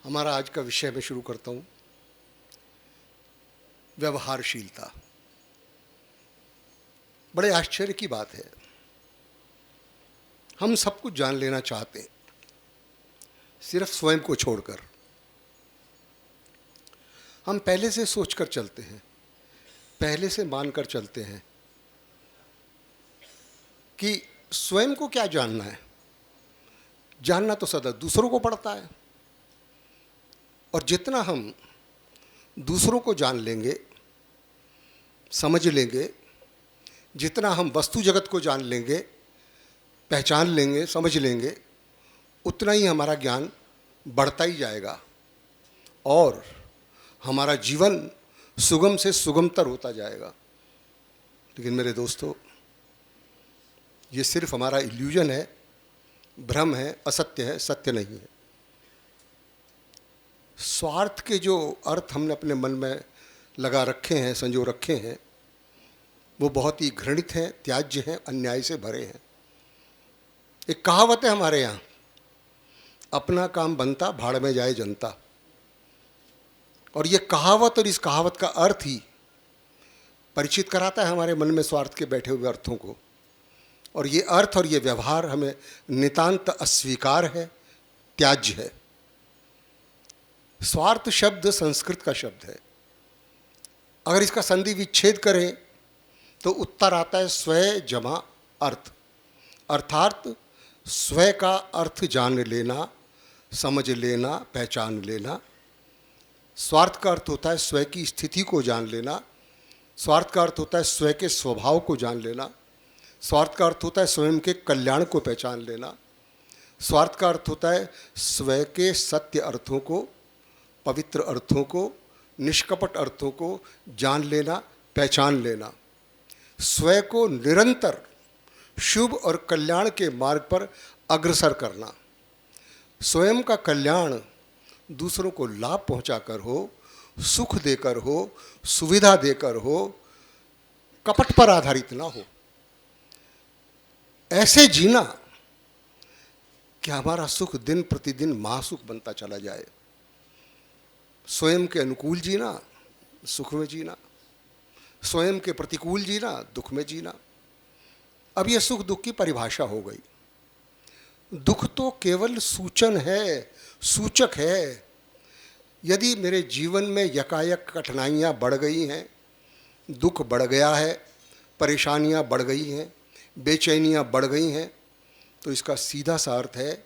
हमारा आज का विषय मैं शुरू करता हूँ। व्यवहारशीलता। बड़े आश्चर्य की बात है, हम सब कुछ जान लेना चाहते हैं, सिर्फ स्वयं को छोड़कर। हम पहले से सोचकर चलते हैं, पहले से मानकर चलते हैं कि स्वयं को क्या जानना है। जानना तो सदा दूसरों को पड़ता है, और जितना हम दूसरों को जान लेंगे, समझ लेंगे, जितना हम वस्तु जगत को जान लेंगे, पहचान लेंगे, समझ लेंगे, उतना ही हमारा ज्ञान बढ़ता ही जाएगा और हमारा जीवन सुगम से सुगमतर होता जाएगा। लेकिन मेरे दोस्तों, ये सिर्फ हमारा इल्यूजन है, भ्रम है, असत्य है, सत्य नहीं है। स्वार्थ के जो अर्थ हमने अपने मन में लगा रखे हैं, संजो रखे हैं, वो बहुत ही घृणित हैं, त्याज्य हैं, अन्याय से भरे हैं। एक कहावत है हमारे यहाँ, अपना काम बनता भाड़ में जाए जनता। और ये कहावत और इस कहावत का अर्थ ही परिचित कराता है हमारे मन में स्वार्थ के बैठे हुए अर्थों को। और ये अर्थ और ये व्यवहार हमें नितांत अस्वीकार है, त्याज्य है। स्वार्थ शब्द संस्कृत का शब्द है। अगर इसका संधि विच्छेद करें तो उत्तर आता है स्वय जमा अर्थ, अर्थात स्वय का अर्थ जान लेना, समझ लेना, पहचान लेना। स्वार्थ का अर्थ होता है स्वय की स्थिति को जान लेना, स्वार्थ का अर्थ होता है स्वय के स्वभाव को जान लेना, स्वार्थ का अर्थ होता है स्वयं के कल्याण को पहचान लेना, स्वार्थ का अर्थ होता है स्वय के सत्य अर्थों को, पवित्र अर्थों को, निष्कपट अर्थों को जान लेना, पहचान लेना। स्वयं को निरंतर शुभ और कल्याण के मार्ग पर अग्रसर करना। स्वयं का कल्याण दूसरों को लाभ पहुंचाकर हो, सुख देकर हो, सुविधा देकर हो, कपट पर आधारित ना हो। ऐसे जीना कि हमारा सुख दिन प्रतिदिन महासुख बनता चला जाए। स्वयं के अनुकूल जीना, सुख में जीना, स्वयं के प्रतिकूल जीना, दुख में जीना। अब यह सुख दुख की परिभाषा हो गई। दुख तो केवल सूचन है, सूचक है। यदि मेरे जीवन में यकायक कठिनाइयाँ बढ़ गई हैं, दुख बढ़ गया है, परेशानियाँ बढ़ गई हैं, बेचैनियाँ बढ़ गई हैं, तो इसका सीधा सा अर्थ है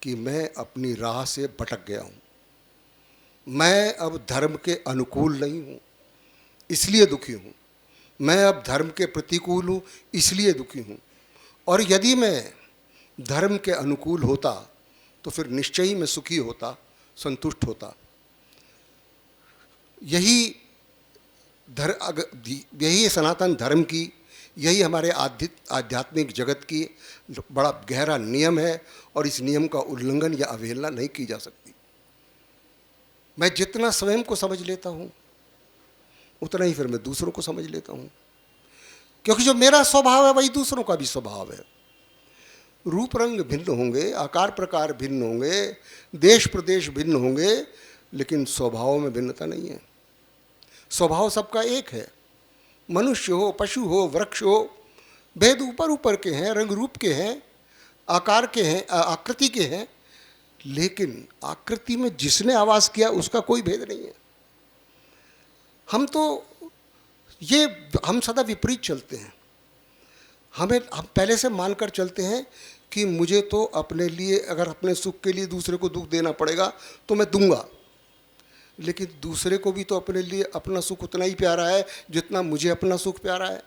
कि मैं अपनी राह से भटक गया हूँ। मैं अब धर्म के अनुकूल नहीं हूँ, इसलिए दुखी हूँ। मैं अब धर्म के प्रतिकूल हूँ, इसलिए दुखी हूँ। और यदि मैं धर्म के अनुकूल होता तो फिर निश्चय ही मैं सुखी होता, संतुष्ट होता। यही सनातन धर्म की, यही हमारे आध्यात्मिक जगत की बड़ा गहरा नियम है, और इस नियम का उल्लंघन या अवहेलना नहीं की जा सकती। मैं जितना स्वयं को समझ लेता हूँ, उतना ही फिर मैं दूसरों को समझ लेता हूँ, क्योंकि जो मेरा स्वभाव है वही दूसरों का भी स्वभाव है। रूप रंग भिन्न होंगे, आकार प्रकार भिन्न होंगे, देश प्रदेश भिन्न होंगे, लेकिन स्वभाव में भिन्नता नहीं है। स्वभाव सबका एक है। मनुष्य हो, पशु हो, वृक्ष हो, भेद ऊपर ऊपर के हैं, रंग रूप के हैं, आकार के हैं, आकृति के हैं, लेकिन आकृति में जिसने आवास किया उसका कोई भेद नहीं है। हम सदा विपरीत चलते हैं। हम पहले से मानकर चलते हैं कि मुझे तो अपने लिए, अगर अपने सुख के लिए दूसरे को दुख देना पड़ेगा तो मैं दूंगा, लेकिन दूसरे को भी तो अपने लिए अपना सुख उतना ही प्यारा है जितना मुझे अपना सुख प्यारा है।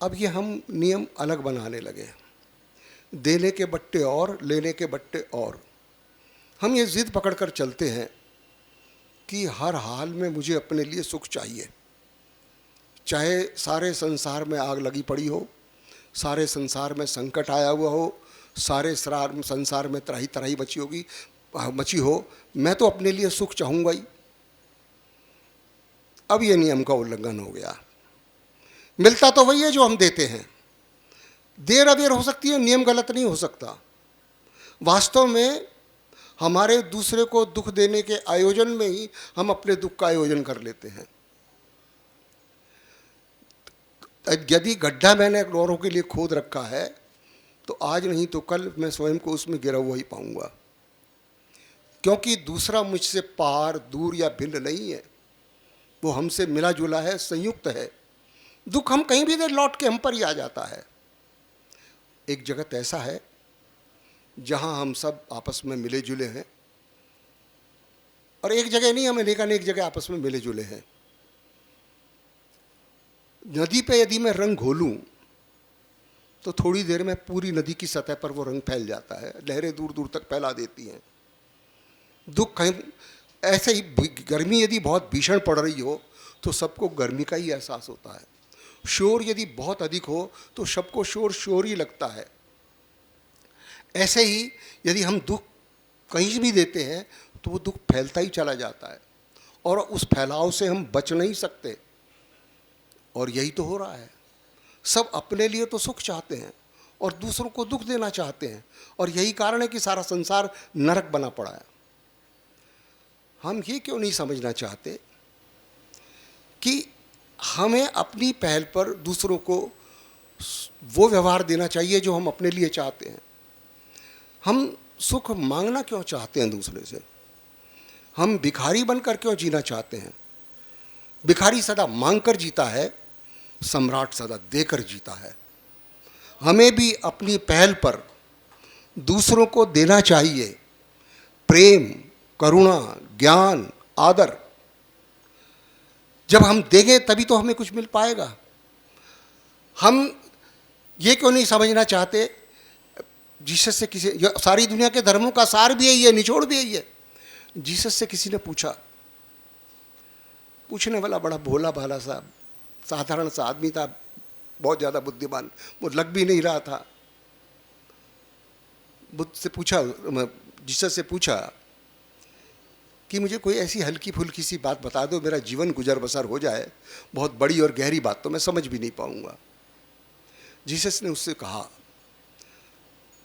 अब ये हम नियम अलग बनाने लगे, देने के बट्टे और, लेने के बट्टे और। हम ये जिद पकड़कर चलते हैं कि हर हाल में मुझे अपने लिए सुख चाहिए, चाहे सारे संसार में आग लगी पड़ी हो, सारे संसार में संकट आया हुआ हो, सारे संसार में त्राही त्राही मची हो, मैं तो अपने लिए सुख चाहूँगा ही। अब ये नियम का उल्लंघन हो गया। मिलता तो वही है जो हम देते हैं। देर अबेर हो सकती है, नियम गलत नहीं हो सकता। वास्तव में हमारे दूसरे को दुख देने के आयोजन में ही हम अपने दुख का आयोजन कर लेते हैं। यदि गड्ढा मैंने औरों के लिए खोद रखा है तो आज नहीं तो कल मैं स्वयं को उसमें गिरा हुआ ही पाऊंगा, क्योंकि दूसरा मुझसे पार, दूर या भिन्न नहीं है, वो हमसे मिला जुला है, संयुक्त है। दुख हम कहीं भी दे लौट के हम पर ही आ जाता है। एक जगत ऐसा है जहां हम सब आपस में मिले जुले हैं, और एक जगह नहीं, हम अनेक जगह आपस में मिले जुले हैं। नदी पे यदि मैं रंग घोलूं तो थोड़ी देर में पूरी नदी की सतह पर वो रंग फैल जाता है, लहरें दूर दूर तक फैला देती हैं। दुख कहीं ऐसे ही, गर्मी यदि बहुत भीषण पड़ रही हो तो सबको गर्मी का ही एहसास होता है। शोर यदि बहुत अधिक हो तो सबको शोर शोर ही लगता है। ऐसे ही यदि हम दुख कहीं भी देते हैं तो वो दुख फैलता ही चला जाता है, और उस फैलाव से हम बच नहीं सकते। और यही तो हो रहा है, सब अपने लिए तो सुख चाहते हैं और दूसरों को दुख देना चाहते हैं, और यही कारण है कि सारा संसार नरक बना पड़ा है। हम ये क्यों नहीं समझना चाहते कि हमें अपनी पहल पर दूसरों को वो व्यवहार देना चाहिए जो हम अपने लिए चाहते हैं। हम सुख मांगना क्यों चाहते हैं दूसरे से? हम भिखारी बनकर क्यों जीना चाहते हैं? भिखारी सदा मांग कर जीता है, सम्राट सदा देकर जीता है। हमें भी अपनी पहल पर दूसरों को देना चाहिए प्रेम, करुणा, ज्ञान, आदर। जब हम देंगे तभी तो हमें कुछ मिल पाएगा। हम ये क्यों नहीं समझना चाहते, जीसस से किसी, सारी दुनिया के धर्मों का सार भी यही है, निचोड़ भी यही है। जीसस से किसी ने पूछा, पूछने वाला बड़ा भोला भाला सा साधारण सा आदमी था, बहुत ज़्यादा बुद्धिमान, वो लग भी नहीं रहा था। बुद्ध से पूछा, जीसस से पूछा कि मुझे कोई ऐसी हल्की फुल्की सी बात बता दो, मेरा जीवन गुजर बसर हो जाए। बहुत बड़ी और गहरी बात तो मैं समझ भी नहीं पाऊंगा। जीसस ने उससे कहा,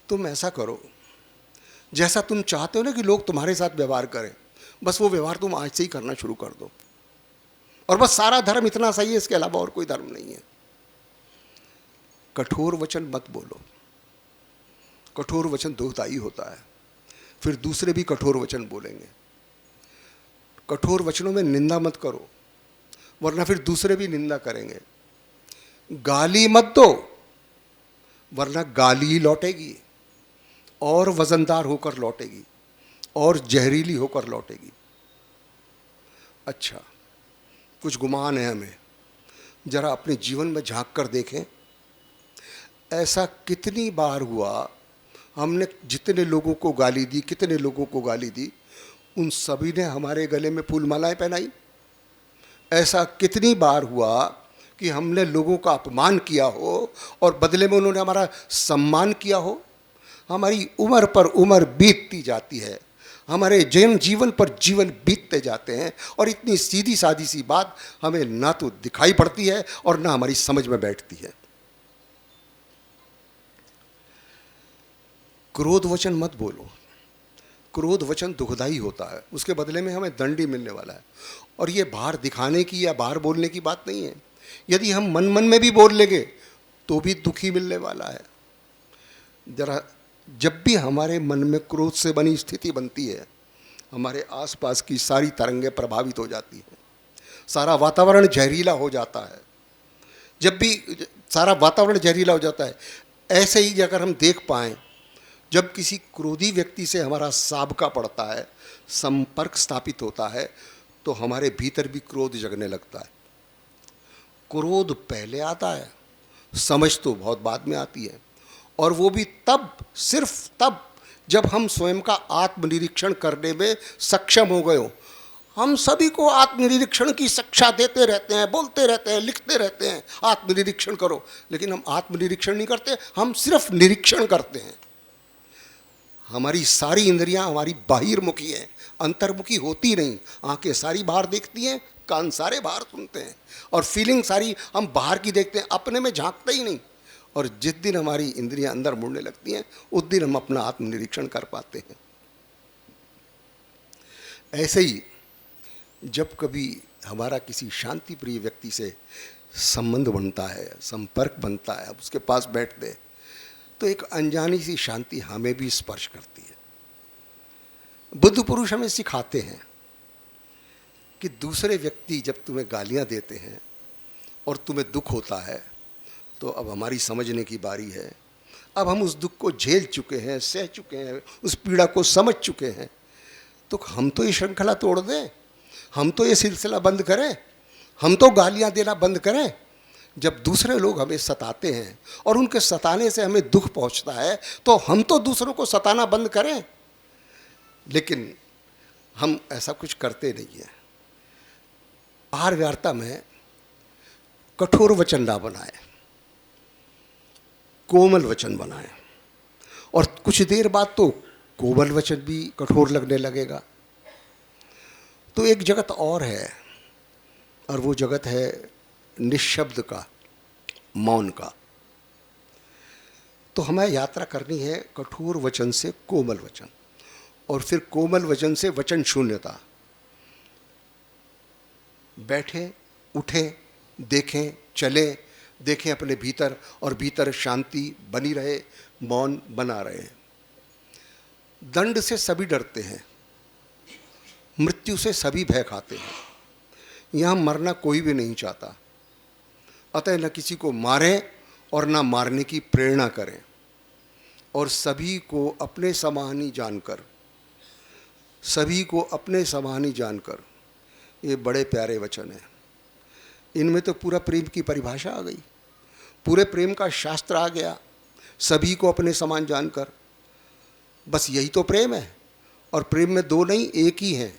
तुम ऐसा करो जैसा तुम चाहते हो ना कि लोग तुम्हारे साथ व्यवहार करें, बस वो व्यवहार तुम आज से ही करना शुरू कर दो, और बस सारा धर्म इतना सही है, इसके अलावा और कोई धर्म नहीं है। कठोर वचन मत बोलो, कठोर वचन दुखदायी होता है, फिर दूसरे भी कठोर वचन बोलेंगे। कठोर वचनों में निंदा मत करो, वरना फिर दूसरे भी निंदा करेंगे। गाली मत दो, वरना गाली ही लौटेगी, और वजनदार होकर लौटेगी, और जहरीली होकर लौटेगी। अच्छा, कुछ गुमान है हमें, जरा अपने जीवन में झांक कर देखें। ऐसा कितनी बार हुआ, हमने जितने लोगों को गाली दी, कितने लोगों को गाली दी, उन सभी ने हमारे गले में फूल मालाएं पहनाई। ऐसा कितनी बार हुआ कि हमने लोगों का अपमान किया हो और बदले में उन्होंने हमारा सम्मान किया हो। हमारी उम्र पर उम्र बीतती जाती है, हमारे जीवन पर जीवन बीतते जाते हैं, और इतनी सीधी सादी सी बात हमें ना तो दिखाई पड़ती है और ना हमारी समझ में बैठती है। क्रोध वचन मत बोलो, क्रोध वचन दुखदाई होता है, उसके बदले में हमें दंड ही मिलने वाला है। और ये बाहर दिखाने की या बाहर बोलने की बात नहीं है, यदि हम मन मन में भी बोल लेंगे तो भी दुखी मिलने वाला है। जरा जब भी हमारे मन में क्रोध से बनी स्थिति बनती है, हमारे आसपास की सारी तरंगें प्रभावित हो जाती हैं, सारा वातावरण जहरीला हो जाता है। जब भी सारा वातावरण जहरीला हो जाता है, ऐसे ही अगर हम देख पाएँ, जब किसी क्रोधी व्यक्ति से हमारा साबका पड़ता है, संपर्क स्थापित होता है, तो हमारे भीतर भी क्रोध जगने लगता है। क्रोध पहले आता है, समझ तो बहुत बाद में आती है, और वो भी तब, सिर्फ तब जब हम स्वयं का आत्मनिरीक्षण करने में सक्षम हो गए हो। हम सभी को आत्मनिरीक्षण की शिक्षा देते रहते हैं, बोलते रहते हैं, लिखते रहते हैं, आत्मनिरीक्षण करो, लेकिन हम आत्मनिरीक्षण नहीं करते, हम सिर्फ निरीक्षण करते हैं। हमारी सारी इंद्रियां हमारी बाहिर्मुखी हैं, अंतर्मुखी होती नहीं। आंखें सारी बाहर देखती हैं, कान सारे बाहर सुनते हैं, और फीलिंग सारी हम बाहर की देखते हैं, अपने में झांकते ही नहीं। और जिस दिन हमारी इंद्रियां अंदर मुड़ने लगती हैं, उस दिन हम अपना आत्मनिरीक्षण कर पाते हैं। ऐसे ही जब कभी हमारा किसी शांति प्रिय व्यक्ति से संबंध बनता है, संपर्क बनता है, अब उसके पास बैठते तो एक अनजानी सी शांति हमें भी स्पर्श करती है। बुद्ध पुरुष हमें सिखाते हैं कि दूसरे व्यक्ति जब तुम्हें गालियां देते हैं और तुम्हें दुख होता है तो अब हमारी समझने की बारी है। अब हम उस दुख को झेल चुके हैं, सह चुके हैं, उस पीड़ा को समझ चुके हैं, तो हम तो ये श्रृंखला तोड़ दें, हम तो ये सिलसिला बंद करें, हम तो गालियां देना बंद करें। जब दूसरे लोग हमें सताते हैं और उनके सताने से हमें दुख पहुंचता है तो हम तो दूसरों को सताना बंद करें। लेकिन हम ऐसा कुछ करते नहीं हैं। आहार वार्ता में कठोर वचन ना बनाए, कोमल वचन बनाए, और कुछ देर बाद तो कोमल वचन भी कठोर लगने लगेगा। तो एक जगत और है, और वो जगत है निशब्द का, मौन का। तो हमें यात्रा करनी है कठोर वचन से कोमल वचन, और फिर कोमल वचन से वचन शून्यता। बैठे, उठे, देखें, चले, देखें अपने भीतर, और भीतर शांति बनी रहे, मौन बना रहे। दंड से सभी डरते हैं, मृत्यु से सभी भय खाते हैं, यहाँ मरना कोई भी नहीं चाहता। अतः न किसी को मारें और न मारने की प्रेरणा करें, और सभी को अपने समान ही जानकर, सभी को अपने समान ही जानकर, ये बड़े प्यारे वचन हैं। इनमें तो पूरा प्रेम की परिभाषा आ गई, पूरे प्रेम का शास्त्र आ गया। सभी को अपने समान जानकर, बस यही तो प्रेम है। और प्रेम में दो नहीं, एक ही है।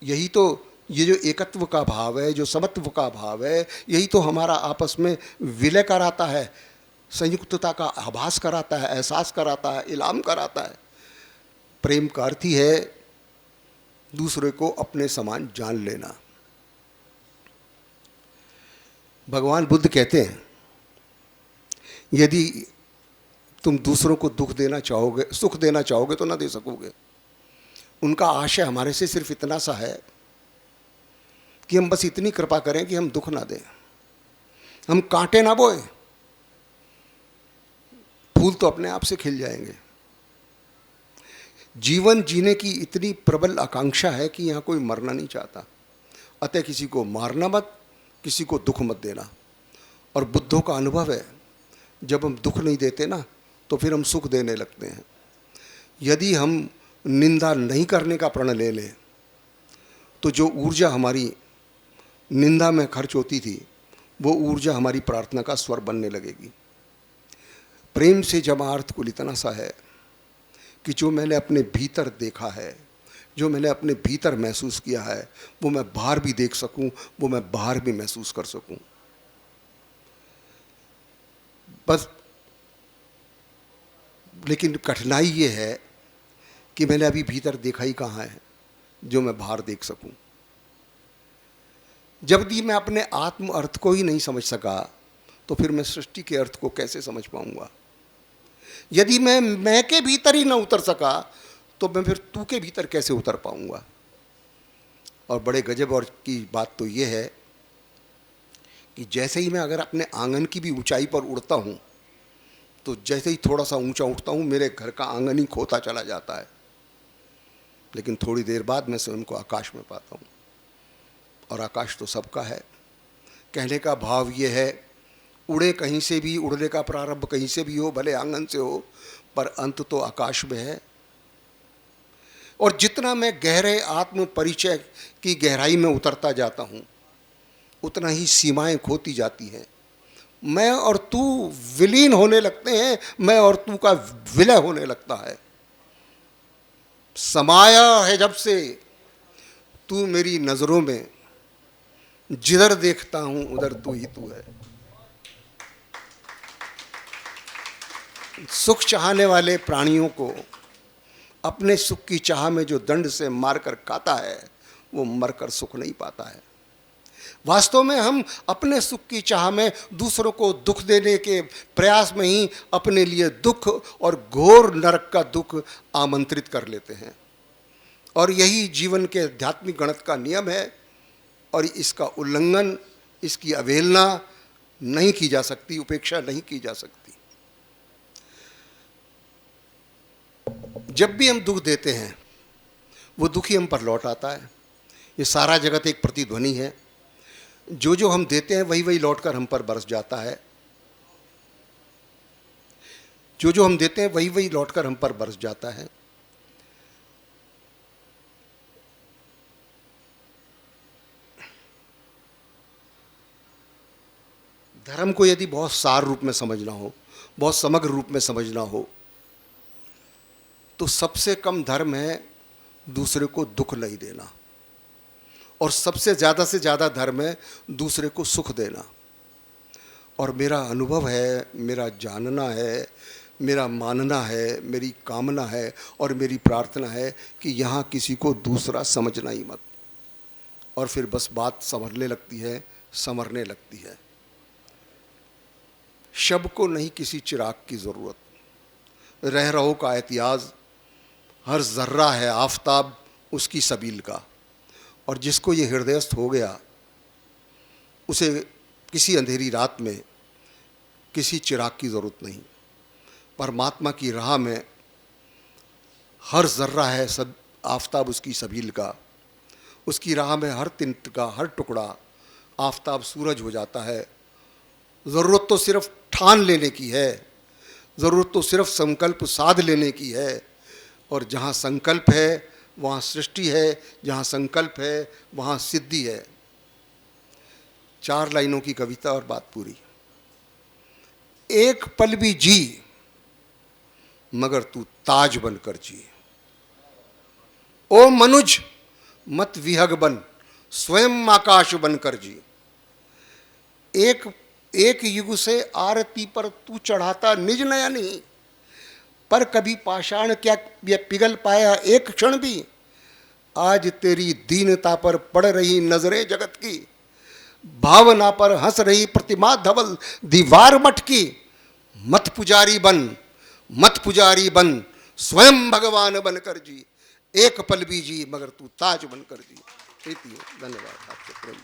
यही तो, ये जो एकत्व का भाव है, जो समत्व का भाव है, यही तो हमारा आपस में विलय कराता है, संयुक्तता का आभास कराता है, एहसास कराता है, इलाम कराता है। प्रेम का अर्थ ही है दूसरे को अपने समान जान लेना। भगवान बुद्ध कहते हैं, यदि तुम दूसरों को दुख देना चाहोगे, सुख देना चाहोगे तो ना दे सकोगे। उनका आशय हमारे से सिर्फ इतना सा है कि हम बस इतनी कृपा करें कि हम दुख ना दें, हम कांटे ना बोए, फूल तो अपने आप से खिल जाएंगे। जीवन जीने की इतनी प्रबल आकांक्षा है कि यहाँ कोई मरना नहीं चाहता। अतः किसी को मारना मत, किसी को दुख मत देना। और बुद्धों का अनुभव है, जब हम दुख नहीं देते ना तो फिर हम सुख देने लगते हैं। यदि हम निंदा नहीं करने का प्रण ले लें तो जो ऊर्जा हमारी निंदा में खर्च होती थी वो ऊर्जा हमारी प्रार्थना का स्वर बनने लगेगी। प्रेम से जमा अर्थ कुल इतना सा है कि जो मैंने अपने भीतर देखा है, जो मैंने अपने भीतर महसूस किया है, वो मैं बाहर भी देख सकूं, वो मैं बाहर भी महसूस कर सकूं। बस लेकिन कठिनाई ये है कि मैंने अभी भीतर देखा ही कहाँ है जो मैं बाहर देख सकूं। जब भी मैं अपने आत्म अर्थ को ही नहीं समझ सका तो फिर मैं सृष्टि के अर्थ को कैसे समझ पाऊंगा। यदि मैं के भीतर ही ना उतर सका तो मैं फिर तू के भीतर कैसे उतर पाऊंगा। और बड़े गजब और की बात तो ये है कि जैसे ही मैं अगर अपने आंगन की भी ऊंचाई पर उड़ता हूँ तो जैसे ही थोड़ा सा ऊंचा उठता हूँ मेरे घर का आंगन ही खोता चला जाता है। लेकिन थोड़ी देर बाद मैं स्वयं को आकाश में पाता हूँ, और आकाश तो सबका है। कहने का भाव ये है, उड़े कहीं से भी, उड़ने का प्रारंभ कहीं से भी हो, भले आंगन से हो, पर अंत तो आकाश में है। और जितना मैं गहरे आत्म परिचय की गहराई में उतरता जाता हूँ उतना ही सीमाएं खोती जाती हैं। मैं और तू विलीन होने लगते हैं, मैं और तू का विलय होने लगता है। समाया है जब से तू मेरी नज़रों में, जिधर देखता हूं उधर तू ही तू है। सुख चाहने वाले प्राणियों को अपने सुख की चाह में जो दंड से मारकर खाता है वो मरकर सुख नहीं पाता है। वास्तव में हम अपने सुख की चाह में दूसरों को दुख देने के प्रयास में ही अपने लिए दुख और घोर नरक का दुख आमंत्रित कर लेते हैं। और यही जीवन के आध्यात्मिक गणित का नियम है, और इसका उल्लंघन, इसकी अवहेलना नहीं की जा सकती, उपेक्षा नहीं की जा सकती। जब भी हम दुख देते हैं वो दुख ही हम पर लौट आता है। ये सारा जगत एक प्रतिध्वनि है, जो जो हम देते हैं वही वही लौटकर हम पर बरस जाता है। जो जो हम देते हैं वही वही लौटकर हम पर बरस जाता है। धर्म को यदि बहुत सार रूप में समझना हो, बहुत समग्र रूप में समझना हो, तो सबसे कम धर्म है दूसरे को दुख नहीं देना, और सबसे ज़्यादा से ज़्यादा धर्म है दूसरे को सुख देना। और मेरा अनुभव है, मेरा जानना है, मेरा मानना है, मेरी कामना है और मेरी प्रार्थना है कि यहाँ किसी को दूसरा समझना ही मत, और फिर बस बात संभरने लगती है, संवरने लगती है। शब को नहीं किसी चिराग की ज़रूरत, रह रहो का एहतियाज, हर जर्रा है आफताब उसकी सबील का। और जिसको ये हृदयस्थ हो गया, उसे किसी अंधेरी रात में किसी चिराग की ज़रूरत नहीं। परमात्मा की राह में हर जर्रा है सब आफताब उसकी सबील का। उसकी राह में हर तिनक का हर टुकड़ा आफताब सूरज हो जाता है। ज़रूरत तो सिर्फ ठान लेने की है, ज़रूरत तो सिर्फ संकल्प साध लेने की है। और जहाँ संकल्प है वहाँ सृष्टि है, जहाँ संकल्प है वहाँ सिद्धि है। 4 लाइनों की कविता और बात पूरी। एक पल भी जी मगर तू ताज बनकर जी। ओ मनुज मत विहग बन, स्वयं आकाश बनकर जी। एक युग से आरती पर तू चढ़ाता निज नयनी, पर कभी पाषाण क्या पिघल पाया एक क्षण भी। आज तेरी दीनता पर पड़ रही नजरें जगत की, भावना पर हंस रही प्रतिमा धवल दीवार मठ की। मत पुजारी बन, मत पुजारी बन, स्वयं भगवान बनकर जी। एक पल भी जी मगर तू ताज बनकर जी। धन्यवाद आपके प्रेम।